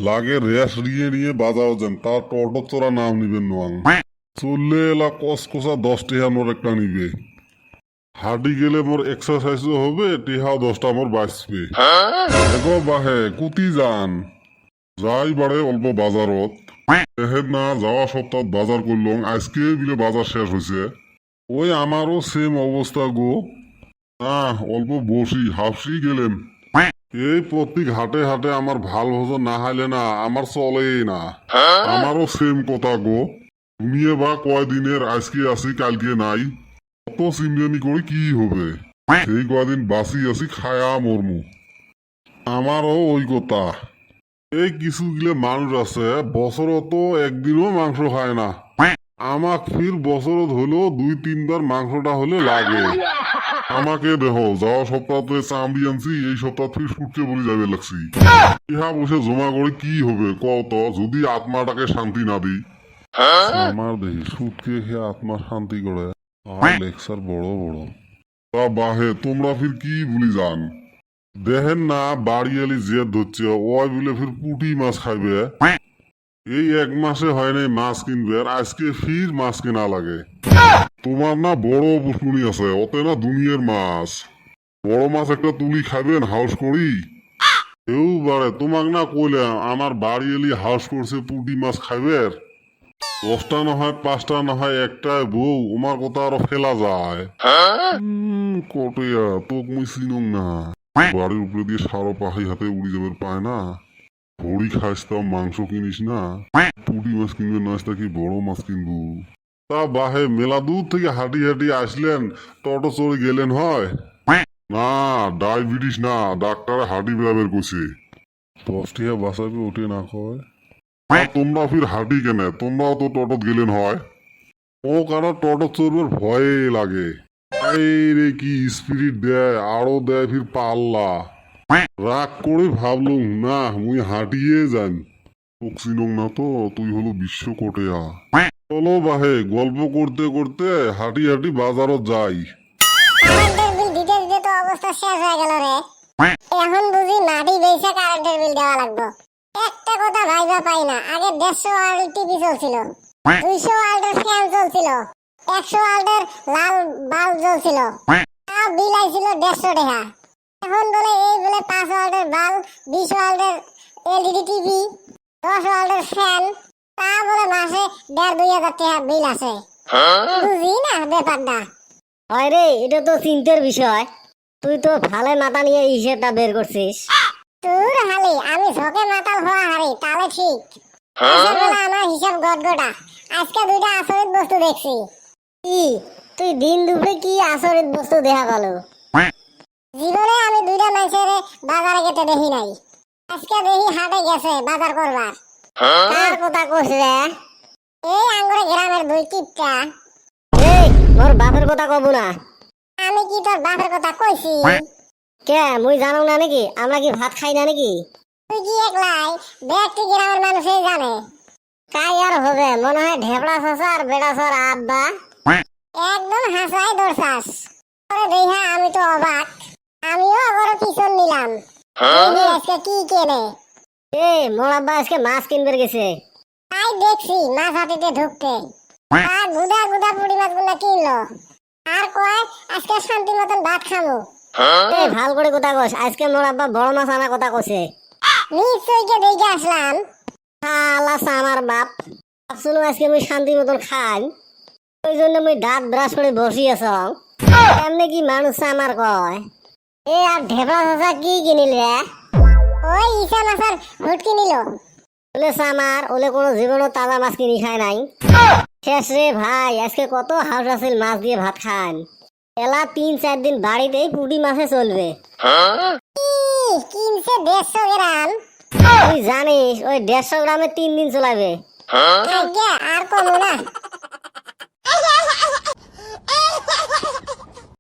লাগে রেস নিয়ে নিয়ে বাজাও যান তার টোটো চোরা নাম নিবেন নোয়াং চললে এলা কসকসা 10 টিহা মোর একটা নিবে হাঁটি গেলে মোর এক্সারসাইজও হবে টিহাও 10টা মোর বাঁচবে এগো বাহে কুতি যান যাই বাড়ে অল্প বাজারত এহেন না যাওয়া সপ্তাহ বাজার করলাম আজকে বিলে বাজার শেষ হয়েছে ওই আমারও সেম অবস্থা গো না অল্প বসি হাফসি গেলেন এই প্রত্যেক হাটে হাটে আমার ভাল ভোজন না হাইলে না আমার চলেই না আমারও সেম কথা গো তুমিও বা কয়দিনের আজকে আছি কালকে নাই কত চিন্তানি করে কি হবে সেই কয়দিন বাঁচি আছি খায়া মরমু আমারও ওই কথা এই কিছু গিলে মানুষ আছে বছরত একদিনও মাংস খায় না আমাক ফির বছরত হলেও 2-3 বার মাংসটা হলে লাগে আমাকে দেখো যাওয়া সপ্তাহতে চামড়ি আনছি এই সপ্তাহ ফির সুটকে বলে যাবে লাগছি ইহা বসে জমা করে কি হবে কত যদি আত্মাটাকে শান্তি না দিই আমার দেখি সুটকে খেয়ে আত্মা শান্তি করে আর লেকচার বড় বড় তা বাহে তোমরা ফির কি বলি যান দেখেন না বাড়ি এলি জেদ ধরছে ওই বলে ফির পুটি মাছ খাইবে এই 1 মাসে হয় নাই মাছ কিনবে আর আজকে ফির মাছ কেনা লাগে তোমার না বড় পুষ্কুনি আছে ওতে না দুনিয়ার মাছ বড় মাছ একটা তুলি খাবেন হাউস করি কেউ বারে তোমাক না কইলে আমার বাড়ি এলি হাউস করছে পুটি মাছ খাইবে 10টা না হয় 5টা না হয় একটাই বউ আমার কথা আরো ফেলা যায় কটিয়া তোক মুই চিনং না বাড়ির উপরে দিয়ে সারো পাহাই হাতে উড়ি যাবে পায় না ভড়ি খাইস তাও মাংস কিনিস না পুটি মাছ কিনবে না কি বড় মাছ কিনবো তা বাহে মেলা দূর থেকে হাঁটি হাঁটি আসলেন টোটো চড়ে গেলেন হয় না ডায়াবেটিস না ডাক্তারে হাঁটি বেরাবের করছে 10 টাকা বাঁচাবে ওঠে না কয় তোমরা ফির হাঁটি কেনে তোমরাও তো টোটো গেলেন হয় ও কারো টোটো চড়বার ভয়ে লাগে এই রে কি স্পিরিট দেয় আরো দেয় ফির পাল্লা রাগ করে ভাবলুম না মুই হাঁটিয়ে যান তোক চিনং না তো তুই হলো বিশ্বকোটেয়া চলো বাহে গল্প করতে করতে হাঁটি হাঁটি বাজারত যাই কারেন্টের বিল দিতে দিতে তো অবস্থা শেষ হয়ে গেল রে এখন বুঝি মাটি বেচে কারেন্টের বিল দেওয়া লাগবে একটা কথা ভাইবা পাই না আগে 150 ওয়াটের টিভি চলছিল 200 ওয়াটের ফ্যান চলছিল 100 ওয়াটের লাল বাল্ব জ্বলছিল তা বিল আইছিল 150 টাকা এখন বলে এই বলে 5 ওয়াটের বাল্ব 20 ওয়াটের এলইডি টিভি 10 ওয়াটের ফ্যান তা বলে মাসে 1,500-2,000 টাকা বিল আছে বুঝি না ব্যাপারটা হয় রে এটা তো চিন্তার বিষয় তুই তো ভালো মাথা নিয়ে হিসেবটা বের করছিস তোর হালি আমি ঝকে মাতাল হওয়া হারি তাহলে ঠিক বেলা আমার হিসাব গটগটা আজকে 2টা আচরিত বস্তু দেখছি কি তুই দিন দুপুরে কি আচরিত বস্তু দেখা গেল জীবনে আমি 2টা মানুষের বাজারে গেতে দেখি নাই আজকে দেখি হাটে গেছে বাজার করবার কার কথা কইছ রে এই আঙ্গুরে গ্রামের 2 কিপটা এই মোর বাপের কথা কব না আমি কি তোর বাপের কথা কইছি কে মুই জানো না নাকি আমরা কি ভাত খাই না নাকি তুই কি একলাই ব্যক্তি গ্রামের মানুষই জানে তাই আর হবে মনে হয় ঢেবড়া চাচা আর বেড়া চার আব্বা একদম হাসাই দরছাস পরে দেইহা আমি তো অবাক আমিও আগরে পিছন নিলাম এই আজকে কি কেনে এ মোর আব্বা আজকে মাছ কিনবে গেছে তাই দেখছি মাছ হাতিতে ঢুকতে আর গুদা গুদা পুড়ি মাছগুলো কিনলো আর কয় আজকে শান্তি মতন ভাত খামু এ ভাল করে কথা কস আজকে মোর আব্বা বড় মাছ আনা কথা কইছে নিশ্চয়ই কে দেখে আসলাম শালা আমার বাপ শুনো আজকে মুই শান্তি মতন খাই ওই জন্য মুই দাঁত ব্রাশ করে বসি আছো এমনি কি মানুষ আমার কয় এ আর ঢেবড়া চাচা কি কিনিলে ওই ইসা মাছের হুটকি নিল ওলে সামার ওলে কোনো জীবনও তাজা মাছ কিনি খায় নাই শেষ রে ভাই আজকে কত হাউস আছিল মাছ দিয়ে ভাত খান এলা 3-4 দিন বাড়িতেই পুটি মাছে চলবে কিনছে 150 গ্রাম তুই জানিস ওই 150 গ্রামে 3 দিন চলাবে আর কমু না